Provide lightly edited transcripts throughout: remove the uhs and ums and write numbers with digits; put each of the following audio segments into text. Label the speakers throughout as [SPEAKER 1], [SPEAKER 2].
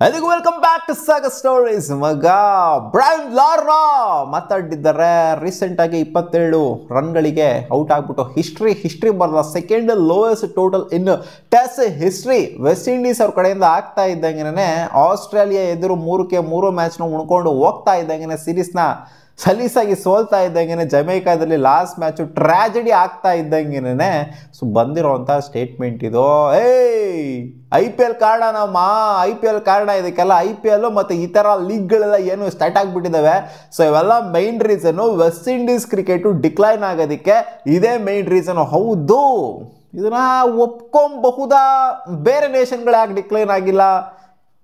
[SPEAKER 1] ಅದಕ್ಕೆ welcome back to Saga Stories. ಮಗ Brian Lara ಮಾತಾಡಿದ್ದಾರೆ. ರೀಸೆಂಟ್ ಆಗಿ 27 ರನ್ಗಳಿಗೆ ಔಟ್ ಆಗ್ಬಿಟ್ಟು ಹಿಸ್ಟ್ರಿ ಬರಲ್ಲ. Second lowest total in Test history. West Indies ಅವ್ರ ಕಡೆಯಿಂದ ಆಗ್ತಾ ಇದ್ದಂಗೆ ಆಸ್ಟ್ರೇಲಿಯಾ ಎದುರು 3-3 ಮ್ಯಾಚ್ನ ಉಣ್ಕೊಂಡು ಹೋಗ್ತಾ ಇದ್ದಂಗೆ ಸೀರೀಸ್ನ ಸಲೀಸಾಗಿ ಸೋಲ್ತಾ ಇದ್ದಂಗೆ ಜಮೈಕಾದಲ್ಲಿ ಲಾಸ್ಟ್ ಮ್ಯಾಚು ಟ್ರ್ಯಾಜಿಡಿ ಆಗ್ತಾ ಇದ್ದಂಗೆ ಸೊ ಬಂದಿರೋಂಥ ಸ್ಟೇಟ್ಮೆಂಟ್ ಇದು. IPL ಕಾರಣನಮ್ಮ, IPL ಕಾರಣ ಇದಕ್ಕೆಲ್ಲ. IPL ಮತ್ತು ಈ ಥರ ಲೀಗ್ಗಳೆಲ್ಲ ಏನು ಸ್ಟಾರ್ಟ್ ಆಗಿಬಿಟ್ಟಿದ್ದಾವೆ. ಸೊ ಇವೆಲ್ಲ main reason. West Indies cricket decline ಆಗೋದಕ್ಕೆ ಇದೇ ಮೈನ್ ರೀಸನು. ಹೌದು, ಇದನ್ನ ಒಪ್ಕೊಬಹುದಾ? ಬೇರೆ ನೇಷನ್ಗಳು ಯಾಕೆ ಡಿಕ್ಲೈನ್ ಆಗಿಲ್ಲ?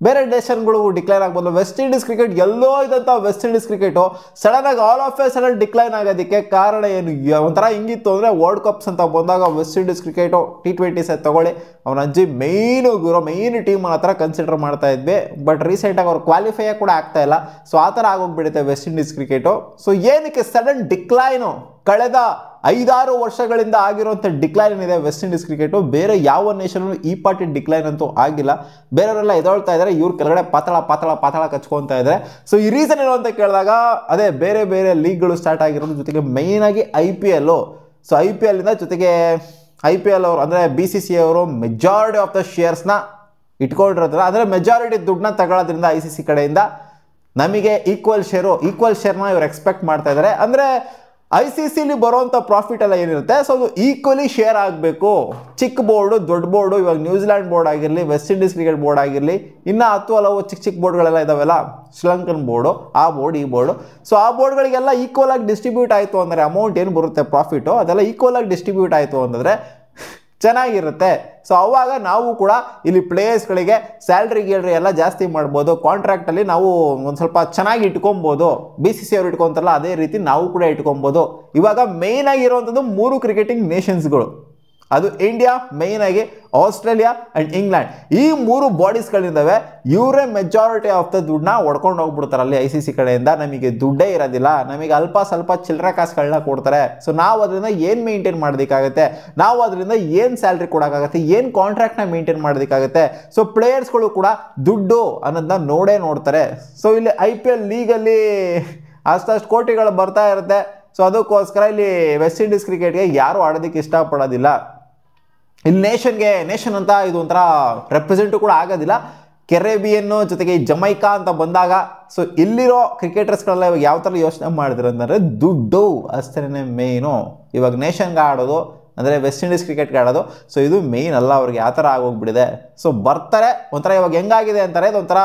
[SPEAKER 1] ಬೇರೆ ನೇಷನ್ಗಳು ಡಿಕ್ಲೈನ್ ಆಗ್ಬೋದು. ವೆಸ್ಟ್ ಇಂಡೀಸ್ ಕ್ರಿಕೆಟ್ ಎಲ್ಲೋ ಇದ್ದಂಥ ವೆಸ್ಟ್ ಇಂಡೀಸ್ ಕ್ರಿಕೆಟು ಸಡನ್ನಾಗಿ all of A sudden decline ಆಗೋದಕ್ಕೆ ಕಾರಣ ಏನು? ಒಂಥರ ಹಿಂಗಿತ್ತು ಅಂದರೆ ವರ್ಲ್ಡ್ ಕಪ್ಸ್ ಅಂತ ಬಂದಾಗ West Indies cricket T20 set ತೊಗೊಳ್ಳಿ, ಅವನ ಅಜ್ಜಿ ಮೈನ್ ಟೀಮ್ ಹತ್ರ ಕನ್ಸಿಡರ್ ಮಾಡ್ತಾ ಇದ್ವಿ. ಬಟ್ ರೀಸೆಂಟಾಗಿ ಅವ್ರು ಕ್ವಾಲಿಫೈ ಕೂಡ ಆಗ್ತಾ ಇಲ್ಲ. ಸೊ ಆ ಥರ ಆಗೋಗ್ಬಿಡುತ್ತೆ ವೆಸ್ಟ್ ಇಂಡೀಸ್ ಕ್ರಿಕೆಟು. ಸೊ ಏನಕ್ಕೆ ಸಡನ್ ಡಿಕ್ಲೈನು? ಕಳೆದ 5-6 ವರ್ಷಗಳಿಂದ ಆಗಿರುವಂಥ ಡಿಕ್ಲೈನ್ ಏನಿದೆ ವೆಸ್ಟ್ ಇಂಡೀಸ್ ಕ್ರಿಕೆಟು, ಬೇರೆ ಯಾವ ನೇಷನ್ ಈ ಪಾರ್ಟಿ ಡಿಕ್ಲೈನ್ ಅಂತೂ ಆಗಿಲ್ಲ. ಬೇರೆಯವರೆಲ್ಲ ಎದೊಳ್ತಾ ಇದ್ದಾರೆ, ಇವ್ರ ಕೆಳಗಡೆ ಪಾತಾಳ ಕಚ್ಕೊತಾ ಇದ್ದಾರೆ. ಸೊ ಈ ರೀಸನ್ ಏನು ಅಂತ ಕೇಳಿದಾಗ ಅದೇ ಬೇರೆ ಲೀಗ್ಗಳು ಸ್ಟಾರ್ಟ್ ಆಗಿರೋದು, ಜೊತೆಗೆ ಮೈನಾಗಿ IPL. ಸೊ IPL ಇಂದ ಜೊತೆಗೆ IPL ಅವರು ಅಂದರೆ BCCI ಅವರು ಮೆಜಾರಿಟಿ ಆಫ್ ದ ಶೇರ್ಸ್ನ ಇಟ್ಕೊಂಡಿರೋದ್ರ, ಅಂದರೆ ಮೆಜಾರಿಟಿ ದುಡ್ಡನ್ನ ತಗೊಳ್ಳೋದ್ರಿಂದ ICC ಕಡೆಯಿಂದ ನಮಗೆ ಈಕ್ವಲ್ ಶೇರ್ನ ಇವ್ರು ಎಕ್ಸ್ಪೆಕ್ಟ್ ಮಾಡ್ತಾ ಇದ್ದಾರೆ. ಅಂದರೆ ICCಲಿ ಬರೋವಂಥ ಪ್ರಾಫಿಟ್ ಎಲ್ಲ ಏನಿರುತ್ತೆ, ಸೊ ಅದು ಈಕ್ವಲಿ ಶೇರ್ ಆಗಬೇಕು. ಚಿಕ್ಕ ಬೋರ್ಡು, ದೊಡ್ಡ ಬೋರ್ಡು, ಇವಾಗ ನ್ಯೂಜಿಲ್ಯಾಂಡ್ ಬೋರ್ಡ್ ಆಗಿರಲಿ, ವೆಸ್ಟ್ ಇಂಡೀಸ್ ಕ್ರಿಕೆಟ್ ಬೋರ್ಡ್ ಆಗಿರಲಿ, ಇನ್ನೂ 10 ಹಲವು ಚಿಕ್ಕ ಬೋರ್ಡ್ಗಳೆಲ್ಲ ಇದಾವೆಲ್ಲ, ಶ್ರೀಲಂಕನ್ ಬೋರ್ಡು, ಆ ಬೋರ್ಡ್ ಈ ಬೋರ್ಡು. ಸೊ ಆ ಬೋರ್ಡ್ಗಳಿಗೆಲ್ಲ ಈಕ್ವಲ್ ಆಗಿ ಡಿಸ್ಟ್ರಿಬ್ಯೂಟ್ ಆಯಿತು ಅಂದರೆ ಅಮೌಂಟ್ ಏನು ಬರುತ್ತೆ ಪ್ರಾಫಿಟು, ಅದೆಲ್ಲ ಈಕ್ವಲ್ ಆಗಿ ಡಿಸ್ಟ್ರಿಬ್ಯೂಟ್ ಆಯಿತು ಅಂತಂದರೆ ಚೆನ್ನಾಗಿರುತ್ತೆ. ಸೊ ಅವಾಗ ನಾವು ಕೂಡ ಇಲ್ಲಿ ಪ್ಲೇಯರ್ಸ್ಗಳಿಗೆ ಸ್ಯಾಲ್ರಿ ಎಲ್ಲ ಜಾಸ್ತಿ ಮಾಡ್ಬೋದು. ಕಾಂಟ್ರಾಕ್ಟಲ್ಲಿ ನಾವು ಒಂದು ಸ್ವಲ್ಪ ಚೆನ್ನಾಗಿ ಇಟ್ಕೊಬೋದು. BCCI ಅವರು ಇಟ್ಕೊತಾರಲ್ಲ ಅದೇ ರೀತಿ ನಾವು ಕೂಡ ಇಟ್ಕೊಬೋದು. ಇವಾಗ ಮೇಯ್ನ್ ಆಗಿರುವಂಥದ್ದು 3 ಕ್ರಿಕೆಟಿಂಗ್ ನೇಷನ್ಸ್ಗಳು. ಅದು ಇಂಡಿಯಾ, ಮೇಯ್ನಾಗಿ ಆಸ್ಟ್ರೇಲಿಯಾ ಆ್ಯಂಡ್ ಇಂಗ್ಲೆಂಡ್. ಈ 3 ಬಾಡೀಸ್ಗಳಿದ್ದಾವೆ. ಇವರೇ ಮೆಜಾರಿಟಿ ಆಫ್ ದ ದುಡ್ಡನ್ನ ಹೊಡ್ಕೊಂಡು ಹೋಗ್ಬಿಡ್ತಾರೆ ಅಲ್ಲಿ ICC ಕಡೆಯಿಂದ. ನಮಗೆ ದುಡ್ಡೇ ಇರೋದಿಲ್ಲ, ನಮಗೆ ಅಲ್ಪ ಸ್ವಲ್ಪ ಚಿಲ್ಲರೆ ಕಾಸುಗಳನ್ನ ಕೊಡ್ತಾರೆ. ಸೊ ನಾವು ಅದರಿಂದ ಏನು ಮೇಂಟೈನ್ ಮಾಡೋದಕ್ಕಾಗುತ್ತೆ, ನಾವು ಅದರಿಂದ ಏನು ಸ್ಯಾಲ್ರಿ ಕೊಡೋಕ್ಕಾಗತ್ತೆ, ಏನು ಕಾಂಟ್ರಾಕ್ಟ್ನ ಮೇಂಟೈನ್ ಮಾಡೋದಕ್ಕಾಗುತ್ತೆ. ಸೊ ಪ್ಲೇಯರ್ಸ್ಗಳು ಕೂಡ ದುಡ್ಡು ಅನ್ನೋದನ್ನ ನೋಡ್ತಾರೆ. ಸೊ ಇಲ್ಲಿ IPL ಲೀಗಲ್ಲಿ ಅಷ್ಟು ಕೋಟಿಗಳು ಬರ್ತಾ ಇರುತ್ತೆ. ಸೊ ಅದಕ್ಕೋಸ್ಕರ ಇಲ್ಲಿ ವೆಸ್ಟ್ ಇಂಡೀಸ್ ಕ್ರಿಕೆಟ್ಗೆ ಯಾರು ಆಡೋದಕ್ಕೆ ಇಷ್ಟಪಡೋದಿಲ್ಲ. ಇಲ್ಲಿ ನೇಷನ್ ಅಂತ ಇದು ಒಂಥರ ರೆಪ್ರೆಸೆಂಟು ಕೂಡ ಆಗೋದಿಲ್ಲ. ಕೆರೆಬಿಯನ್ನು ಜೊತೆಗೆ ಜಮೈಕಾ ಅಂತ ಬಂದಾಗ ಸೊ ಇಲ್ಲಿರೋ ಕ್ರಿಕೆಟರ್ಸ್ಗಳೆಲ್ಲ ಇವಾಗ ಯಾವ ಥರ ಯೋಚನೆ ಮಾಡಿದ್ರು ಅಂತಂದರೆ ದುಡ್ಡು ಅಷ್ಟೇ ಮೇಯ್ನು. ಇವಾಗ ನೇಷನ್ಗೆ ಆಡೋದು ಅಂದರೆ ವೆಸ್ಟ್ ಇಂಡೀಸ್ ಕ್ರಿಕೆಟ್ಗೆ ಆಡೋದು, ಸೊ ಇದು ಮೇಯ್ನ್ ಅಲ್ಲ ಅವ್ರಿಗೆ. ಆ ಥರ ಆಗೋಗ್ಬಿಟ್ಟಿದೆ. ಸೊ ಬರ್ತಾರೆ ಒಂಥರ, ಇವಾಗ ಹೆಂಗಾಗಿದೆ ಅಂತಾರೆ, ಇದು ಒಂಥರ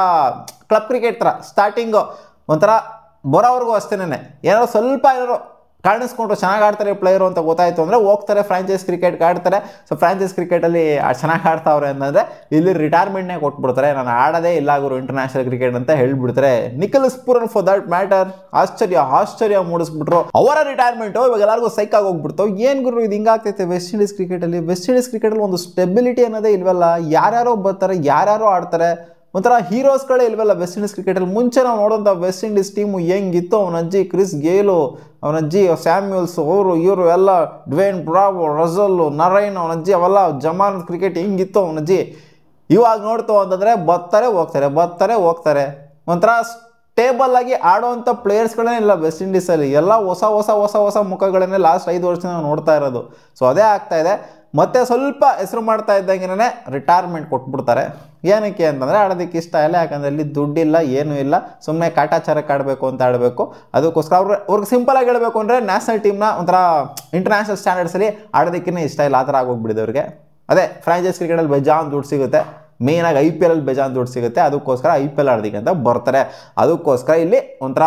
[SPEAKER 1] ಕ್ಲಬ್ ಕ್ರಿಕೆಟ್ ಥರ. ಸ್ಟಾರ್ಟಿಂಗು ಒಂಥರ ಬರೋವ್ರಿಗೂ ಅಷ್ಟೇನೆ ಏನಾದ್ರು ಸ್ವಲ್ಪ ಕಾಣಿಸ್ಕೊಂಡ್ರು ಚೆನ್ನಾಗಿ ಆಡ್ತಾರೆ ಪ್ಲೇಯರು ಅಂತ ಗೊತ್ತಾಯಿತು ಅಂದರೆ ಹೋಗ್ತಾರೆ ಫ್ರಾಂಚೈಸ್ ಕ್ರಿಕೆಟ್ಗೆ ಆಡ್ತಾರೆ. ಸೊ ಫ್ರಾಂಚೈಸ್ ಕ್ರಿಕೆಟಲ್ಲಿ ಚೆನ್ನಾಗಿ ಆಡ್ತಾವ್ರೆ ಅಂತಂದರೆ ಇಲ್ಲಿ ರಿಟೈರ್ಮೆಂಟ್ನೇ ಕೊಟ್ಬಿಡ್ತಾರೆ. ನಾನು ಆಡೋದೇ ಇಲ್ಲ ಗುರು ಇಂಟರ್ನ್ಯಾಷನಲ್ ಕ್ರಿಕೆಟ್ ಅಂತ ಹೇಳ್ಬಿಡ್ತಾರೆ. Nicholas Pooran for that matter ಆಶ್ಚರ್ಯ ಮೂಡಿಸ್ಬಿಟ್ರು. ಅವರ ರಿಟೈರ್ಮೆಂಟು ಇವಾಗ ಎಲ್ಲರಿಗೂ ಸೈಕ್ ಆಗೋಗ್ಬಿಡ್ತು. ಏನು ಗುರು ಇದು ಹಿಂಗಾಗ್ತೈತೆ ವೆಸ್ಟ್ ಇಂಡೀಸ್ ಕ್ರಿಕೆಟಲ್ಲಿ? ವೆಸ್ಟ್ ಇಂಡೀಸ್ ಕ್ರಿಕೆಟಲ್ಲಿ ಒಂದು ಸ್ಟೆಬಿಲಿಟಿ ಅನ್ನೋದೇ ಇಲ್ವಲ್ಲ. ಯಾರ್ಯಾರೋ ಬರ್ತಾರೆ, ಯಾರ್ಯಾರೋ ಆಡ್ತಾರೆ, ಒಂಥರ ಹೀರೋಸ್ಗಳೇ ಇಲ್ವಲ್ಲ ವೆಸ್ಟ್ ಇಂಡೀಸ್ ಕ್ರಿಕೆಟಲ್ಲಿ. ಮುಂಚೆ ನಾವು ನೋಡೋಂಥ ವೆಸ್ಟ್ ಇಂಡೀಸ್ ಟೀಮು ಹೆಂಗಿತ್ತು, ಅವನ ಅಜ್ಜಿ ಕ್ರಿಸ್ ಗೇಲು, ಅವನ ಅಜ್ಜಿ ಸ್ಯಾಮ್ಯುಲ್ಸ್, ಇವರು ಎಲ್ಲ ಡ್ವೇನ್ ಬ್ರಾವೋ, ರಸಲ್ಲು, ನರೈನ್, ಅವನ ಅಜ್ಜಿ ಅವೆಲ್ಲ ಜಮಾನ್ ಕ್ರಿಕೆಟ್ ಹೆಂಗಿತ್ತು ಅವನ ಅಜ್ಜಿ. ಇವಾಗ ನೋಡ್ತು ಅಂತಂದರೆ ಬರ್ತಾರೆ ಹೋಗ್ತಾರೆ. ಒಂಥರ ಸ್ಟೇಬಲ್ ಆಗಿ ಆಡೋವಂಥ ಪ್ಲೇಯರ್ಸ್ಗಳೇ ಇಲ್ಲ ವೆಸ್ಟ್ ಇಂಡೀಸಲ್ಲಿ. ಎಲ್ಲ ಹೊಸ ಮುಖಗಳನ್ನೇ ಲಾಸ್ಟ್ 5 ವರ್ಷ ನಾವು ನೋಡ್ತಾ ಇರೋದು. ಸೊ ಅದೇ ಆಗ್ತಾ ಇದೆ. ಮತ್ತೆ ಸ್ವಲ್ಪ ಹೆಸರು ಮಾಡ್ತಾ ಇದ್ದಂಗೆ ರಿಟೈರ್ಮೆಂಟ್ ಕೊಟ್ಬಿಡ್ತಾರೆ. ಏನಕ್ಕೆ ಅಂತಂದರೆ ಆಡೋದಕ್ಕೆ ಇಷ್ಟ ಇಲ್ಲ, ಯಾಕಂದರೆ ಇಲ್ಲಿ ದುಡ್ಡಿಲ್ಲ, ಏನೂ ಇಲ್ಲ, ಸುಮ್ಮನೆ ಕಾಟಾಚಾರಕ್ಕೆ ಆಡಬೇಕು ಅಂತ ಆಡಬೇಕು. ಅದಕ್ಕೋಸ್ಕರ ಅವ್ರಿಗೆ ಸಿಂಪಲಾಗಿ ಹೇಳಬೇಕು ಅಂದರೆ ನ್ಯಾಷನಲ್ ಟೀಮ್ನ ಒಂಥರ ಇಂಟರ್ನ್ಯಾಷನಲ್ ಸ್ಟ್ಯಾಂಡರ್ಡ್ಸಲ್ಲಿ ಆಡೋದಕ್ಕೇ ಇಷ್ಟ ಇಲ್ಲ. ಆ ಥರ ಆಗೋಗ್ಬಿಟ್ಟಿದೆ ಅವ್ರಿಗೆ. ಅದೇ ಫ್ರಾಂಚೈಸ್ ಕ್ರಿಕೆಟಲ್ಲಿ ಬೇಜಾನ್ ದುಡ್ಡು ಸಿಗುತ್ತೆ, ಮೇಯ್ನಾಗಿ IPL ಬೇಜಾನ್ ದುಡ್ಡು ಸಿಗುತ್ತೆ. ಅದಕ್ಕೋಸ್ಕರ IPL ಆಡೋದಕ್ಕೆ ಅಂತ ಬರ್ತಾರೆ. ಅದಕ್ಕೋಸ್ಕರ ಇಲ್ಲಿ ಒಂಥರ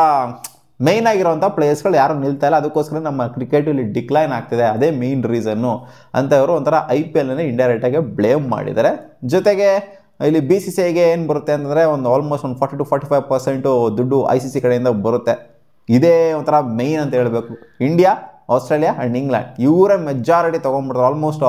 [SPEAKER 1] ಮೇಯ್ನ್ ಆಗಿರೋಂಥ ಪ್ಲೇಯರ್ಸ್ಗಳು ಯಾರು ನಿಲ್ತಾ ಇಲ್ಲ. ಅದಕ್ಕೋಸ್ಕರ ನಮ್ಮ ಕ್ರಿಕೆಟು ಇಲ್ಲಿ ಡಿಕ್ಲೈನ್ ಆಗ್ತಿದೆ. ಅದೇ ಮೇಯ್ನ್ ರೀಸನ್ನು ಅಂತ ಇವರು ಒಂಥರ IPLನೇ ಇಂಡೈರೆಕ್ಟಾಗಿ ಬ್ಲೇಮ್ ಮಾಡಿದ್ದಾರೆ. ಜೊತೆಗೆ ಇಲ್ಲಿ BCCIಗೆ ಏನು ಬರುತ್ತೆ ಅಂತಂದರೆ ಒಂದು ಆಲ್ಮೋಸ್ಟ್ ಒಂದು 40-45% ದುಡ್ಡು ICC ಕಡೆಯಿಂದ ಬರುತ್ತೆ. ಇದೇ ಒಂಥರ ಮೇಯ್ನ್ ಅಂತ ಹೇಳಬೇಕು. ಇಂಡಿಯಾ, ಆಸ್ಟ್ರೇಲಿಯಾ ಆ್ಯಂಡ್ ಇಂಗ್ಲೆಂಡ್ ಇವರೇ ಮೆಜಾರಿಟಿ ತೊಗೊಂಡ್ಬಿಡ್ತಾರೆ. ಆಲ್ಮೋಸ್ಟ್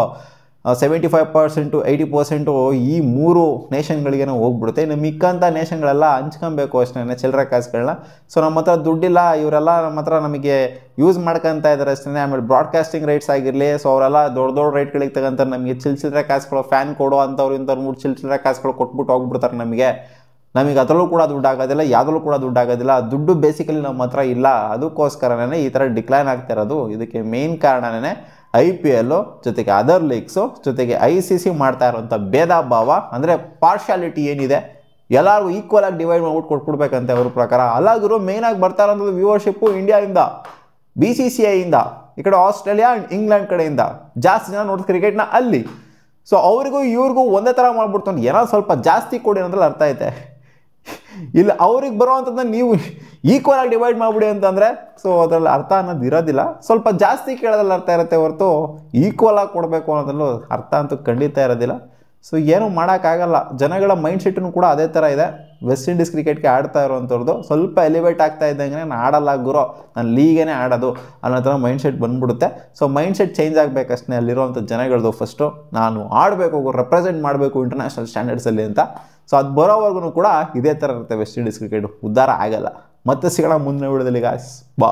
[SPEAKER 1] 75%-80% ಈ 3 ನೇಷನ್ಗಳಿಗೆ ಹೋಗ್ಬಿಡುತ್ತೆ. ಇನ್ನು ಮಿಕ್ಕಂಥ ನೇಷನ್ಗಳೆಲ್ಲ ಹಂಚ್ಕೊಬೇಕು ಅಷ್ಟೇ ಚಿಲ್ಲರೆ ಕಾಸುಗಳನ್ನ. ಸೊ ನಮ್ಮ ಹತ್ರ ದುಡ್ಡಿಲ್ಲ, ಇವರೆಲ್ಲ ನಮ್ಮ ಹತ್ರ ನಮಗೆ ಯೂಸ್ ಮಾಡ್ಕೊತಾ ಇದ್ದಾರೆ ಅಷ್ಟೇ. ಆಮೇಲೆ ಬ್ರಾಡ್ಕಾಸ್ಟಿಂಗ್ ರೈಟ್ಸ್ ಆಗಿರಲಿ, ಸೊ ಅವರೆಲ್ಲ ದೊಡ್ಡ ರೇಟ್ಗಳಿಗೆ ತಗೊಂತಾರೆ. ನಮಗೆ ಚಿಲ್ಲರೆ ಕಾಸುಗಳು ಫ್ಯಾನ್ ಕೊಡೋ ಅಂಥವ್ರು ಇಂಥವ್ರು 3 ಚಿಲ್ಲರೆ ಕಾಸುಗಳು ಕೊಟ್ಬಿಟ್ಟು ಹೋಗ್ಬಿಡ್ತಾರೆ ನಮಗೆ. ನಮಗೆ ಅದರಲ್ಲೂ ಕೂಡ ದುಡ್ಡು ಆಗೋದಿಲ್ಲ, ಯಾವುದ್ರಲ್ಲೂ ಕೂಡ ದುಡ್ಡು ಆಗೋದಿಲ್ಲ. ದುಡ್ಡು ಬೇಸಿಕಲಿ ನಮ್ಮ ಹತ್ರ ಇಲ್ಲ, ಅದಕ್ಕೋಸ್ಕರನೇ ಈ ಥರ ಡಿಕ್ಲೈನ್ ಆಗ್ತಾ ಇರೋದು. ಇದಕ್ಕೆ ಮೇನ್ ಕಾರಣನೇ IPL ಜೊತೆಗೆ ಅದರ್ ಲೀಗ್ಸು ಜೊತೆಗೆ ICC ಮಾಡ್ತಾ ಇರೋಂಥ ಭೇದ ಭಾವ, ಅಂದರೆ ಪಾರ್ಶಾಲಿಟಿ ಏನಿದೆ ಎಲ್ಲರಿಗೂ ಈಕ್ವಲ್ ಆಗಿ ಡಿವೈಡ್ ಮಾಡ್ಬಿಟ್ಟು ಕೊಟ್ಬಿಡ್ಬೇಕಂತೆ ಅವ್ರ ಪ್ರಕಾರ. ಅಲ್ಲಾಗಿರೋ ಮೇಯ್ನಾಗಿ ಬರ್ತಾ ಇರೋಂಥದ್ದು ವ್ಯೂವರ್ಶಿಪ್ಪು ಇಂಡಿಯಾದಿಂದ, BCCIಯಿಂದ, ಈ ಕಡೆ ಆಸ್ಟ್ರೇಲಿಯಾ ಆ್ಯಂಡ್ ಇಂಗ್ಲೆಂಡ್ ಕಡೆಯಿಂದ ಜಾಸ್ತಿ ಜನ ನೋಡ್ತಾರೆ ಕ್ರಿಕೆಟ್ನ ಅಲ್ಲಿ. ಸೊ ಅವ್ರಿಗೂ ಇವ್ರಿಗೂ ಒಂದೇ ಥರ ಮಾಡ್ಬಿಡ್ತು, ಏನೋ ಸ್ವಲ್ಪ ಜಾಸ್ತಿ ಕೊಡಿ ಅನ್ನೋದ್ರಲ್ಲಿ ಅರ್ಥ ಐತೆ. ಇಲ್ಲಿ ಅವ್ರಿಗೆ ಬರೋವಂಥದ್ದನ್ನ ನೀವು ಈಕ್ವಲ್ ಆಗಿ ಡಿವೈಡ್ ಮಾಡಿಬಿಡಿ ಅಂತಂದರೆ ಸೊ ಅದರಲ್ಲಿ ಅರ್ಥ ಅನ್ನೋದು ಇರೋದಿಲ್ಲ. ಸ್ವಲ್ಪ ಜಾಸ್ತಿ ಕೇಳೋದ್ರಲ್ಲಿ ಅರ್ಥ ಇರುತ್ತೆ ಹೊರತು ಈಕ್ವಲ್ ಆಗಿ ಕೊಡಬೇಕು ಅನ್ನೋದ್ರಲ್ಲೂ ಅರ್ಥ ಅಂತೂ ಖಂಡಿತ ಇರೋದಿಲ್ಲ. ಸೊ ಏನೂ ಮಾಡೋಕ್ಕಾಗಲ್ಲ. ಜನಗಳ ಮೈಂಡ್ ಸೆಟ್ಟನ್ನು ಕೂಡ ಅದೇ ಥರ ಇದೆ. ವೆಸ್ಟ್ ಇಂಡೀಸ್ ಕ್ರಿಕೆಟ್ಗೆ ಆಡ್ತಾ ಇರೋವಂಥವ್ರದ್ದು ಸ್ವಲ್ಪ ಎಲಿವೇಟ್ ಆಗ್ತಾ ಇದ್ದಂಗೆ ನಾನು ಆಡಲ್ಲ ಗುರು, ನಾನು ಲೀಗೇನೆ ಆಡೋದು ಅನ್ನೋ ಥರ ಮೈಂಡ್ ಸೆಟ್ ಬಂದ್ಬಿಡುತ್ತೆ. ಸೊ ಮೈಂಡ್ ಸೆಟ್ ಚೇಂಜ್ ಆಗಬೇಕಷ್ಟೇ ಅಲ್ಲಿರೋವಂಥ ಜನಗಳದ್ದು. ಫಸ್ಟು ನಾನು ಆಡಬೇಕು, ರೆಪ್ರೆಸೆಂಟ್ ಮಾಡಬೇಕು ಇಂಟರ್ನ್ಯಾಷನಲ್ ಸ್ಟ್ಯಾಂಡರ್ಡ್ಸಲ್ಲಿ ಅಂತ. ಸೊ ಅದು ಬರೋವರೆಗೂ ಕೂಡ ಇದೇ ಥರ ಇರುತ್ತೆ ವೆಸ್ಟ್ ಇಂಡೀಸ್ ಕ್ರಿಕೆಟ್, ಉದ್ಧಾರ ಆಗಲ್ಲ. ಮತ್ತೆ ಸಿಗೋಣ ಮುಂದಿನ ವಿಡಿಯೋದಲ್ಲಿ ಗಾಯ್ಸ್, ಬಾ.